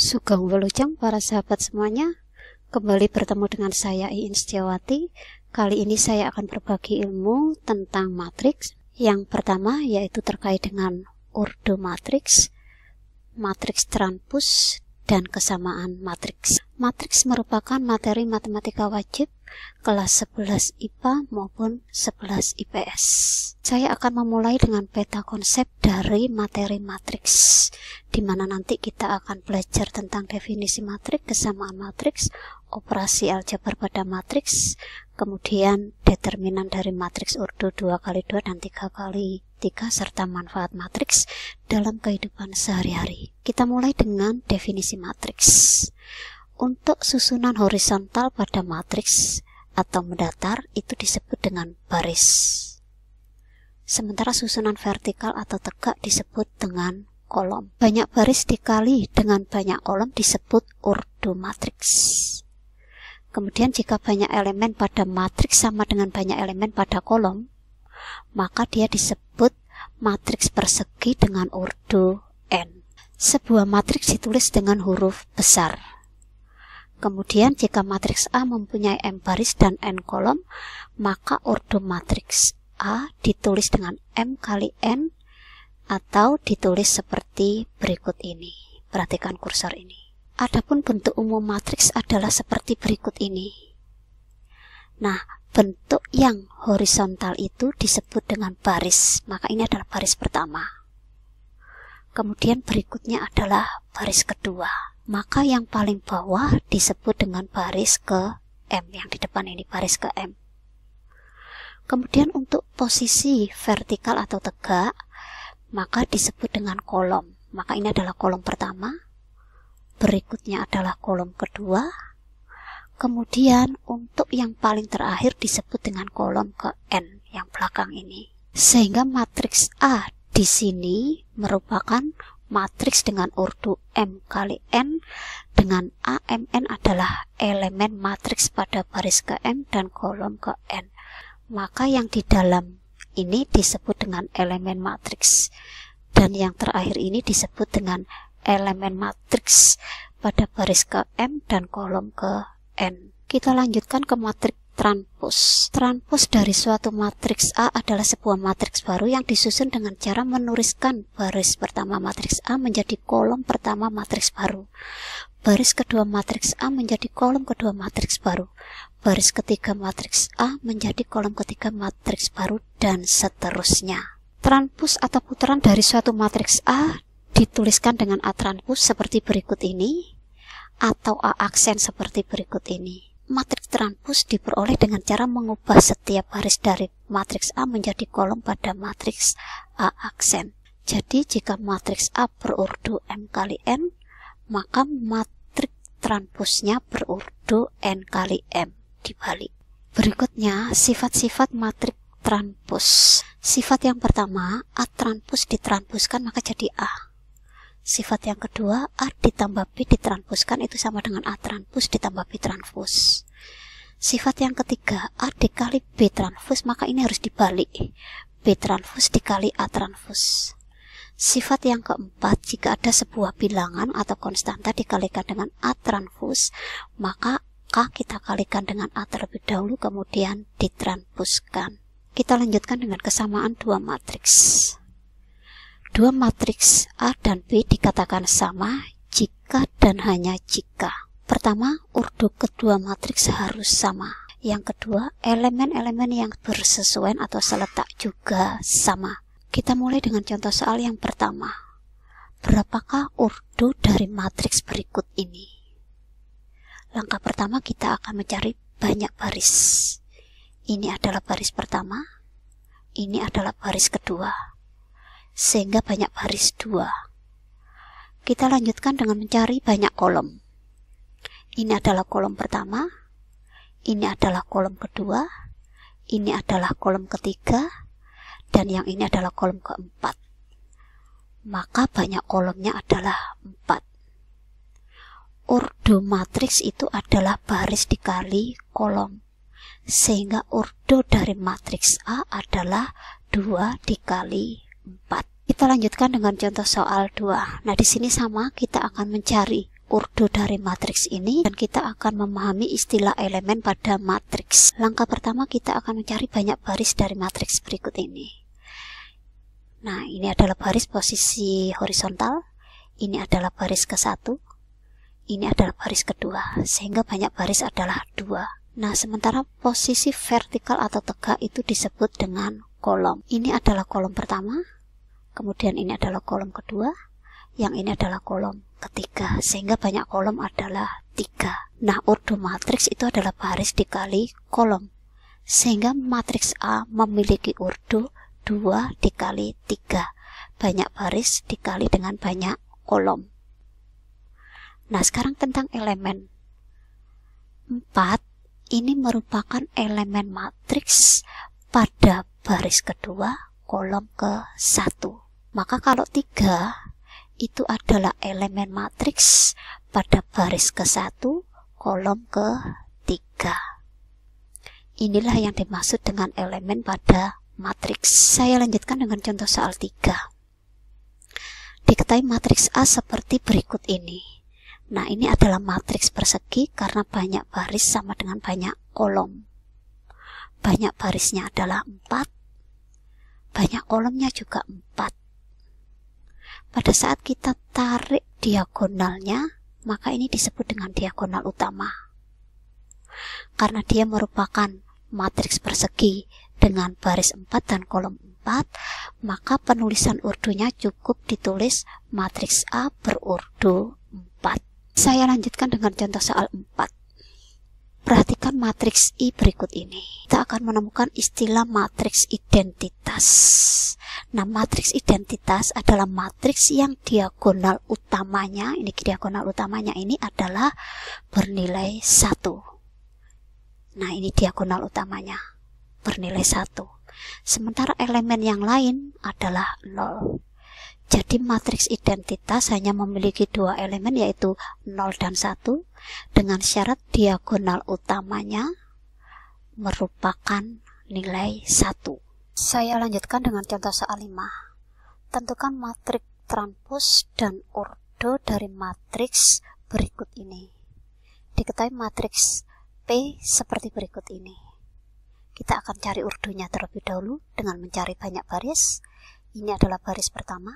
Sugeng Wilujeng para sahabat semuanya, kembali bertemu dengan saya Iin Setiawati. Kali ini saya akan berbagi ilmu tentang matriks. Yang pertama yaitu terkait dengan ordo matriks, matriks transpos, dan kesamaan matriks. Matriks merupakan materi matematika wajib kelas 11 IPA maupun 11 IPS. Saya akan memulai dengan peta konsep dari materi matriks, di mana nanti kita akan belajar tentang definisi matriks, kesamaan matriks, operasi aljabar pada matriks, kemudian determinan dari matriks ordo 2x2 dan 3x3, serta manfaat matriks dalam kehidupan sehari-hari. Kita mulai dengan definisi matriks. Untuk susunan horizontal pada matriks atau mendatar itu disebut dengan baris. Sementara susunan vertikal atau tegak disebut dengan kolom. Banyak baris dikali dengan banyak kolom disebut ordo matriks. Kemudian jika banyak elemen pada matriks sama dengan banyak elemen pada kolom, maka dia disebut matriks persegi dengan ordo n. Sebuah matriks ditulis dengan huruf besar. Kemudian jika matriks A mempunyai m baris dan n kolom, maka ordo matriks A ditulis dengan m kali n atau ditulis seperti berikut ini. Perhatikan kursor ini. Adapun bentuk umum matriks adalah seperti berikut ini. Nah, bentuk yang horizontal itu disebut dengan baris, maka ini adalah baris pertama. Kemudian berikutnya adalah baris kedua. Maka yang paling bawah disebut dengan baris ke M, yang di depan ini baris ke M. Kemudian untuk posisi vertikal atau tegak, maka disebut dengan kolom. Maka ini adalah kolom pertama, berikutnya adalah kolom kedua, kemudian untuk yang paling terakhir disebut dengan kolom ke N, yang belakang ini. Sehingga matriks A di sini merupakan matriks dengan ordo M kali N, dengan AMN adalah elemen matriks pada baris ke M dan kolom ke N. Maka yang di dalam ini disebut dengan elemen matriks, dan yang terakhir ini disebut dengan elemen matriks pada baris ke M dan kolom ke N. Kita lanjutkan ke matriks transpos. Transpos dari suatu matriks A adalah sebuah matriks baru yang disusun dengan cara menuliskan baris pertama matriks A menjadi kolom pertama matriks baru. Baris kedua matriks A menjadi kolom kedua matriks baru. Baris ketiga matriks A menjadi kolom ketiga matriks baru, dan seterusnya. Transpos atau putaran dari suatu matriks A dituliskan dengan A transpos seperti berikut ini, atau A aksen seperti berikut ini. Matriks transpos diperoleh dengan cara mengubah setiap baris dari matriks A menjadi kolom pada matriks A aksen. Jadi jika matriks A berordo M kali N, maka matriks transposnya berordo N kali M, dibalik. Berikutnya, sifat-sifat matriks transpos. Sifat yang pertama, A transpos ditransposkan maka jadi A. Sifat yang kedua, A ditambah B ditransposkan itu sama dengan A transpos ditambah B transpos. Sifat yang ketiga, A dikali B transpos, maka ini harus dibalik. B transpos dikali A transpos. Sifat yang keempat, jika ada sebuah bilangan atau konstanta dikalikan dengan A transpos, maka K kita kalikan dengan A terlebih dahulu, kemudian ditransposkan. Kita lanjutkan dengan kesamaan dua matriks. Dua matriks A dan B dikatakan sama jika dan hanya jika. Pertama, ordo kedua matriks harus sama. Yang kedua, elemen-elemen yang bersesuaian atau seletak juga sama. Kita mulai dengan contoh soal yang pertama. Berapakah ordo dari matriks berikut ini? Langkah pertama kita akan mencari banyak baris. Ini adalah baris pertama, ini adalah baris kedua, sehingga banyak baris 2. Kita lanjutkan dengan mencari banyak kolom. Ini adalah kolom pertama, ini adalah kolom kedua, ini adalah kolom ketiga, dan yang ini adalah kolom keempat. Maka banyak kolomnya adalah 4. Ordo matriks itu adalah baris dikali kolom, sehingga ordo dari matriks A adalah 2 dikali 4. Kita lanjutkan dengan contoh soal 2. Nah, di sini sama, kita akan mencari urdu dari matriks ini dan kita akan memahami istilah elemen pada matriks. Langkah pertama kita akan mencari banyak baris dari matriks berikut ini. Nah, ini adalah baris posisi horizontal, ini adalah baris ke-1, ini adalah baris kedua, sehingga banyak baris adalah 2. Nah, sementara posisi vertikal atau tegak itu disebut dengan kolom. Ini adalah kolom pertama, kemudian ini adalah kolom kedua, yang ini adalah kolom ketiga, sehingga banyak kolom adalah 3. Nah, urdu matriks itu adalah baris dikali kolom, sehingga matriks A memiliki urdu 2 dikali 3, banyak baris dikali dengan banyak kolom. Nah, sekarang tentang elemen 4, ini merupakan elemen matriks pada baris kedua kolom ke-1. Maka kalau 3 itu adalah elemen matriks pada baris ke-1 kolom ke-3. Inilah yang dimaksud dengan elemen pada matriks. Saya lanjutkan dengan contoh soal 3. Diketahui matriks A seperti berikut ini. Nah, ini adalah matriks persegi karena banyak baris sama dengan banyak kolom. Banyak barisnya adalah 4, banyak kolomnya juga 4. Pada saat kita tarik diagonalnya, maka ini disebut dengan diagonal utama. Karena dia merupakan matriks persegi dengan baris 4 dan kolom 4, maka penulisan urdunya cukup ditulis matriks A berurdu 4. Saya lanjutkan dengan contoh soal 4. Perhatikan matriks I berikut ini. Kita akan menemukan istilah matriks identitas. Nah, matriks identitas adalah matriks yang diagonal utamanya, ini diagonal utamanya ini adalah bernilai 1. Nah, ini diagonal utamanya, bernilai 1. Sementara elemen yang lain adalah 0. Jadi matriks identitas hanya memiliki 2 elemen, yaitu 0 dan 1, dengan syarat diagonal utamanya merupakan nilai 1. Saya lanjutkan dengan contoh soal 5. Tentukan matriks transpos dan urdu dari matriks berikut ini. Diketahui matriks P seperti berikut ini. Kita akan cari urdunya terlebih dahulu dengan mencari banyak baris. Ini adalah baris pertama,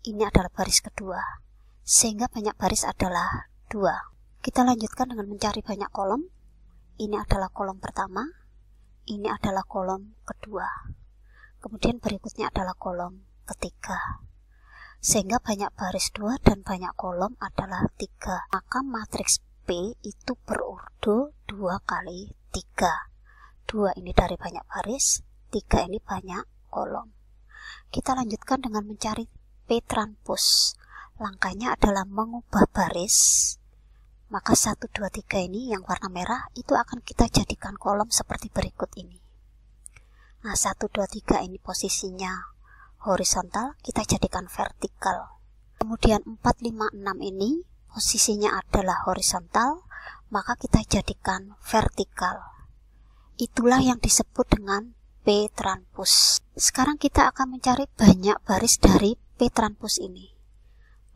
ini adalah baris kedua, sehingga banyak baris adalah 2. Kita lanjutkan dengan mencari banyak kolom. Ini adalah kolom pertama, ini adalah kolom kedua, kemudian berikutnya adalah kolom ketiga, sehingga banyak baris 2 dan banyak kolom adalah 3. Maka matriks P itu berurdu 2 kali 3. 2 ini dari banyak baris, 3 ini banyak kolom. Kita lanjutkan dengan mencari P transpos. Langkahnya adalah mengubah baris. Maka 1, 2, 3 ini yang warna merah itu akan kita jadikan kolom seperti berikut ini. Nah, 1, 2, 3 ini posisinya horizontal, kita jadikan vertikal. Kemudian 4, 5, 6 ini posisinya adalah horizontal, maka kita jadikan vertikal. Itulah yang disebut dengan P transpos. Sekarang kita akan mencari banyak baris dari P transpos ini.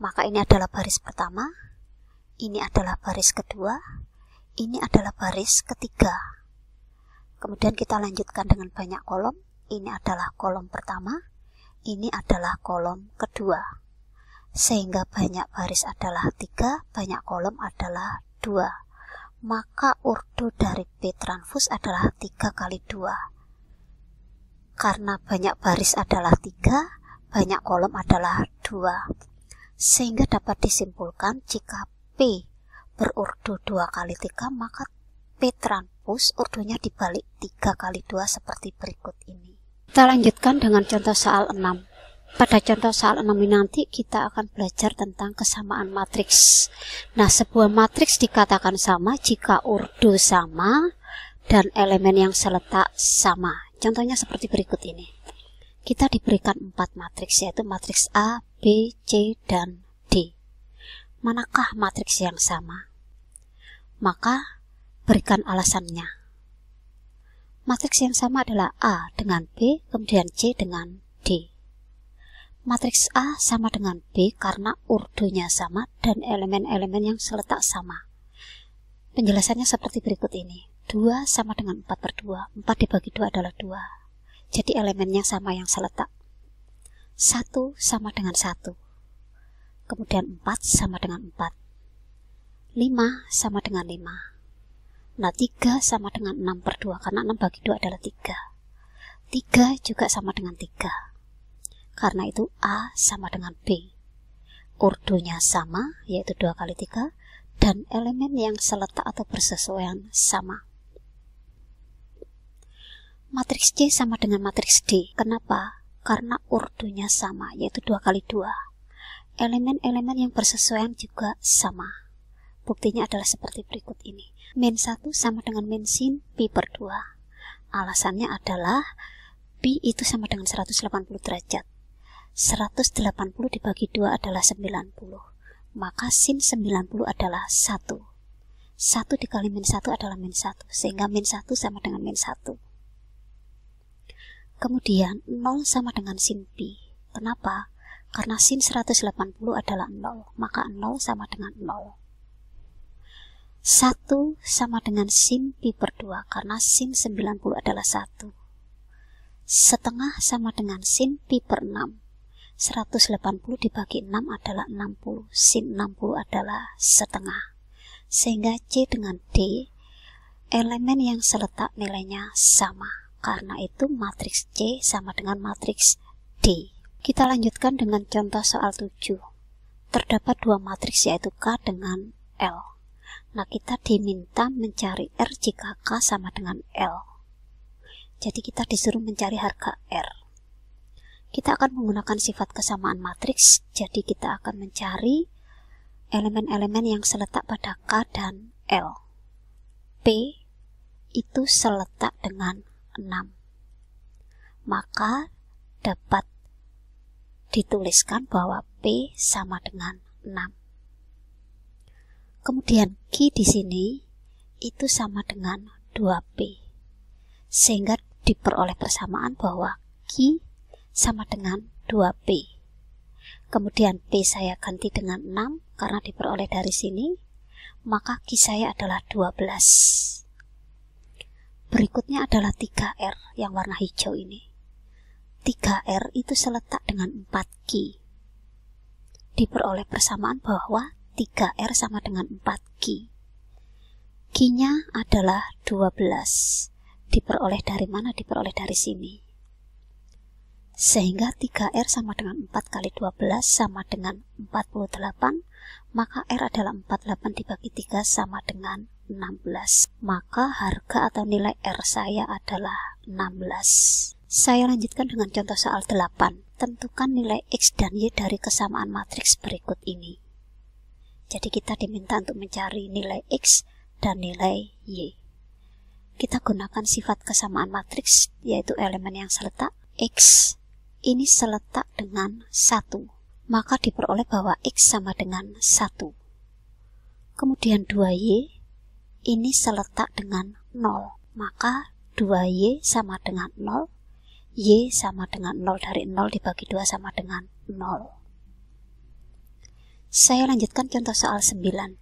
Maka ini adalah baris pertama, ini adalah baris kedua, ini adalah baris ketiga. Kemudian kita lanjutkan dengan banyak kolom. Ini adalah kolom pertama, ini adalah kolom kedua. Sehingga banyak baris adalah 3, banyak kolom adalah 2. Maka urdu dari P transpos adalah 3 kali 2. Karena banyak baris adalah 3, banyak kolom adalah 2. Sehingga dapat disimpulkan jika P berurdu 2 kali 3, maka P transpos urdunya dibalik 3 kali 2 seperti berikut ini. Kita lanjutkan dengan contoh soal 6. Pada contoh soal 6 ini nanti kita akan belajar tentang kesamaan matriks. Nah, sebuah matriks dikatakan sama jika urdu sama dan elemen yang seletak sama. Contohnya seperti berikut ini. Kita diberikan 4 matriks, yaitu matriks A, B, C, dan D. Manakah matriks yang sama? Maka berikan alasannya. Matriks yang sama adalah A dengan B, kemudian C dengan D. Matriks A sama dengan B karena urdunya sama dan elemen-elemen yang seletak sama. Penjelasannya seperti berikut ini. 2 sama dengan 4/2. 4 dibagi 2 adalah 2. Jadi elemennya sama yang seletak. 1 sama dengan 1. Kemudian 4 sama dengan 4. 5 sama dengan 5. Nah, 3 sama dengan 6/2 karena 6 bagi 2 adalah 3. 3 juga sama dengan 3. Karena itu A sama dengan B. Urdunya sama, yaitu 2 kali 3, dan elemen yang seletak atau bersesuaian sama. Matriks C sama dengan matriks D. Kenapa? Karena urdunya sama, yaitu 2 kali 2. Elemen-elemen yang bersesuaian juga sama. Buktinya adalah seperti berikut ini. Min 1 sama dengan min sin pi/2. Alasannya adalah pi itu sama dengan 180 derajat. 180 dibagi 2 adalah 90. Maka sin 90 adalah 1. 1 dikali min 1 adalah min 1. Sehingga min 1 sama dengan min 1. Kemudian 0 sama dengan sin pi. Kenapa? Karena sin 180 adalah 0. Maka 0 sama dengan 0. 1 sama dengan sin pi/2 karena sin 90 adalah 1. Setengah sama dengan sin pi/6. 180 dibagi 6 adalah 60. Sin 60 adalah setengah. Sehingga C dengan D, elemen yang seletak nilainya sama. Karena itu matriks C sama dengan matriks D. Kita lanjutkan dengan contoh soal 7. Terdapat 2 matriks yaitu K dengan L. Nah, kita diminta mencari R jika K sama dengan L. Jadi kita disuruh mencari harga R. Kita akan menggunakan sifat kesamaan matriks, jadi kita akan mencari elemen-elemen yang seletak pada K dan L. P itu seletak dengan 6. Maka dapat dituliskan bahwa P sama dengan 6. Kemudian Q di sini itu sama dengan 2P. Sehingga diperoleh persamaan bahwa Q sama dengan 2P. Kemudian P saya ganti dengan 6 karena diperoleh dari sini, maka Q saya adalah 12. Berikutnya adalah 3R yang warna hijau ini. 3R itu seletak dengan 4Q. Diperoleh persamaan bahwa 3R sama dengan 4Q. Q-nya adalah 12. Diperoleh dari mana? Diperoleh dari sini. Sehingga 3R sama dengan 4 kali 12 sama dengan 48, maka R adalah 48 dibagi 3 sama dengan 16. Maka harga atau nilai R saya adalah 16. Saya lanjutkan dengan contoh soal 8. Tentukan nilai X dan Y dari kesamaan matriks berikut ini. Jadi kita diminta untuk mencari nilai X dan nilai Y. Kita gunakan sifat kesamaan matriks, yaitu elemen yang seletak. X ini seletak dengan 1, maka diperoleh bahwa X sama dengan 1. Kemudian 2Y ini seletak dengan 0, maka 2Y sama dengan 0, Y sama dengan 0, dari 0 dibagi 2 sama dengan 0. Saya lanjutkan contoh soal 9.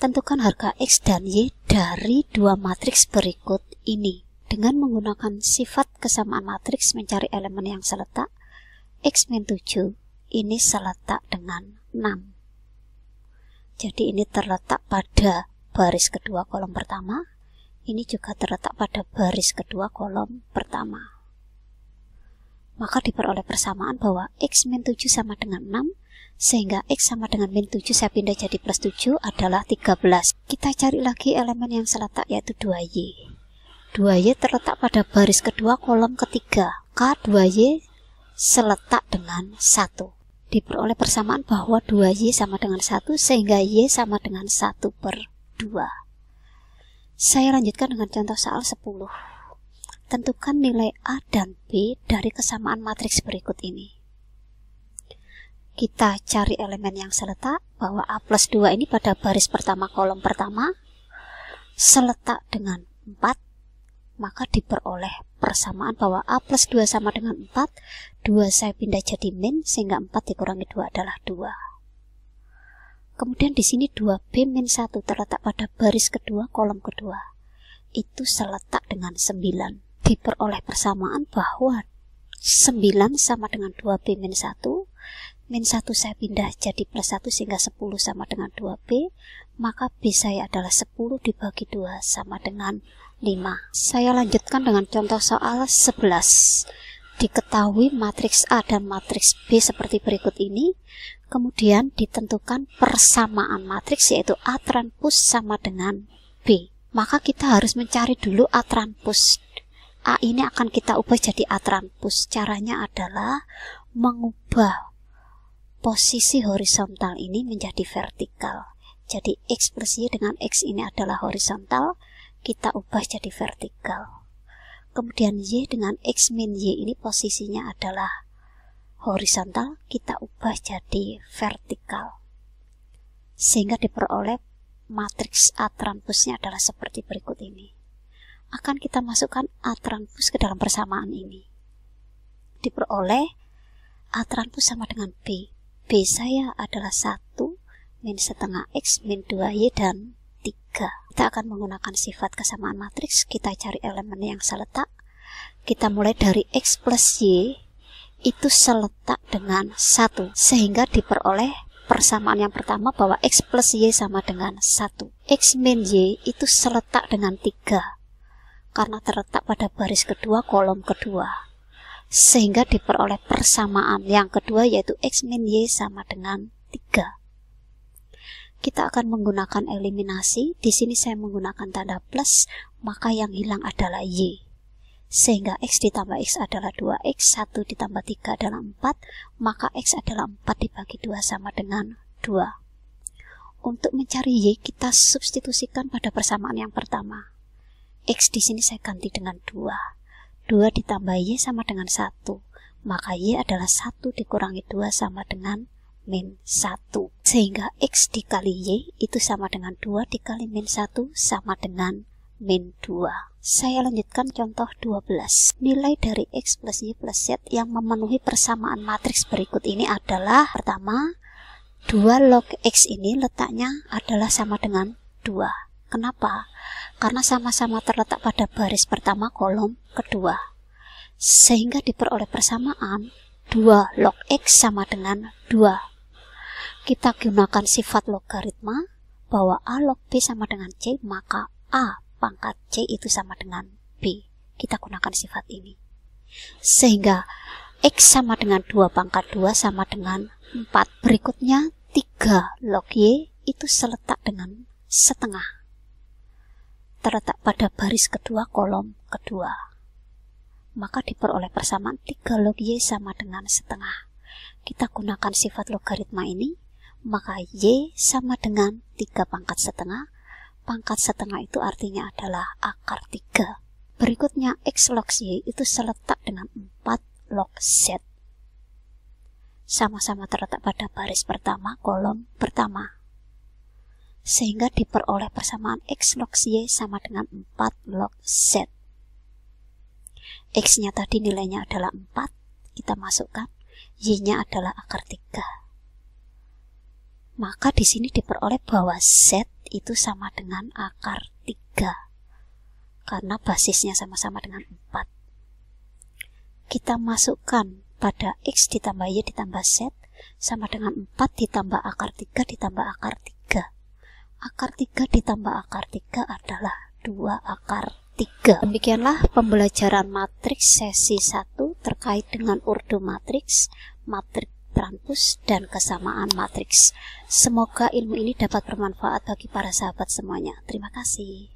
Tentukan harga X dan Y dari 2 matriks berikut ini. Dengan menggunakan sifat kesamaan matriks mencari elemen yang seletak, X-7 ini seletak dengan 6. Jadi ini terletak pada baris kedua kolom pertama, ini juga terletak pada baris kedua kolom pertama. Maka diperoleh persamaan bahwa X-7 sama dengan 6, sehingga X sama dengan min 7 saya pindah jadi plus 7 adalah 13. Kita cari lagi elemen yang seletak yaitu 2Y. 2Y terletak pada baris kedua kolom ketiga. K2Y seletak dengan 1. Diperoleh persamaan bahwa 2Y sama dengan 1 sehingga Y sama dengan 1/2. Saya lanjutkan dengan contoh soal 10. Tentukan nilai A dan B dari kesamaan matriks berikut ini. Kita cari elemen yang seletak bahwa A plus 2 ini pada baris pertama kolom pertama seletak dengan 4. Maka diperoleh persamaan bahwa A plus 2 sama dengan 4 2 saya pindah jadi min, sehingga 4 dikurangi 2 adalah 2. Kemudian di sini 2B min 1 terletak pada baris kedua, kolom kedua. Itu seletak dengan 9. Diperoleh persamaan bahwa 9 sama dengan 2B min 1. Min 1 saya pindah jadi plus 1 sehingga 10 sama dengan 2B. Maka B saya adalah 10 dibagi 2 sama dengan 5. Saya lanjutkan dengan contoh soal 11. Diketahui matriks A dan matriks B seperti berikut ini. Kemudian ditentukan persamaan matriks yaitu A transpos sama dengan B. Maka kita harus mencari dulu A transpos. A ini akan kita ubah jadi A transpos. Caranya adalah mengubah posisi horizontal ini menjadi vertikal. Jadi X plus Y dengan X ini adalah horizontal, kita ubah jadi vertikal. Kemudian Y dengan X min Y ini posisinya adalah horizontal, kita ubah jadi vertikal. Sehingga diperoleh matriks A transposnya adalah seperti berikut ini. Akan kita masukkan A transpos ke dalam persamaan ini. Diperoleh A transpos sama dengan B. B saya adalah 1 min setengah X min 2Y dan 3. Kita akan menggunakan sifat kesamaan matriks. Kita cari elemen yang seletak. Kita mulai dari X plus Y itu seletak dengan 1. Sehingga diperoleh persamaan yang pertama bahwa X plus Y sama dengan 1. X min Y itu seletak dengan 3. Karena terletak pada baris kedua, kolom kedua. Sehingga diperoleh persamaan yang kedua yaitu X min Y sama dengan 3. Kita akan menggunakan eliminasi. Di sini saya menggunakan tanda plus, maka yang hilang adalah Y. Sehingga X ditambah X adalah 2X, 1 ditambah 3 adalah 4, maka X adalah 4 dibagi 2 sama dengan 2. Untuk mencari Y, kita substitusikan pada persamaan yang pertama. X di sini saya ganti dengan 2. 2 ditambah Y sama dengan 1, maka Y adalah 1 dikurangi 2 sama dengan min 1. Sehingga X dikali Y itu sama dengan 2 dikali min 1 sama dengan min 2. Saya lanjutkan contoh 12. Nilai dari X plus Y plus Z yang memenuhi persamaan matriks berikut ini adalah, pertama, 2 log X ini letaknya adalah sama dengan 2. Kenapa? Karena sama-sama terletak pada baris pertama kolom kedua. Sehingga diperoleh persamaan 2 log X sama dengan 2. Kita gunakan sifat logaritma bahwa A log B sama dengan C, maka A pangkat C itu sama dengan B. Kita gunakan sifat ini. Sehingga X sama dengan 2 pangkat 2 sama dengan 4. Berikutnya 3 log Y itu seletak dengan setengah. Terletak pada baris kedua, kolom kedua. Maka diperoleh persamaan 3 log Y sama dengan setengah. Kita gunakan sifat logaritma ini, maka Y sama dengan 3 pangkat setengah. Pangkat setengah itu artinya adalah akar 3. Berikutnya X log Y itu seletak dengan 4 log Z. Sama-sama terletak pada baris pertama, kolom pertama. Sehingga diperoleh persamaan X log Y sama dengan 4 log Z. X-nya tadi nilainya adalah 4, kita masukkan. Y-nya adalah akar 3. Maka di sini diperoleh bahwa Z itu sama dengan akar 3. Karena basisnya sama-sama dengan 4. Kita masukkan pada X ditambah Y ditambah Z sama dengan 4 ditambah akar 3 ditambah akar 3. Akar 3 ditambah akar 3 adalah 2 akar 3. Demikianlah pembelajaran matriks sesi 1 terkait dengan urdu matriks, matriks transpos, dan kesamaan matriks. Semoga ilmu ini dapat bermanfaat bagi para sahabat semuanya. Terima kasih.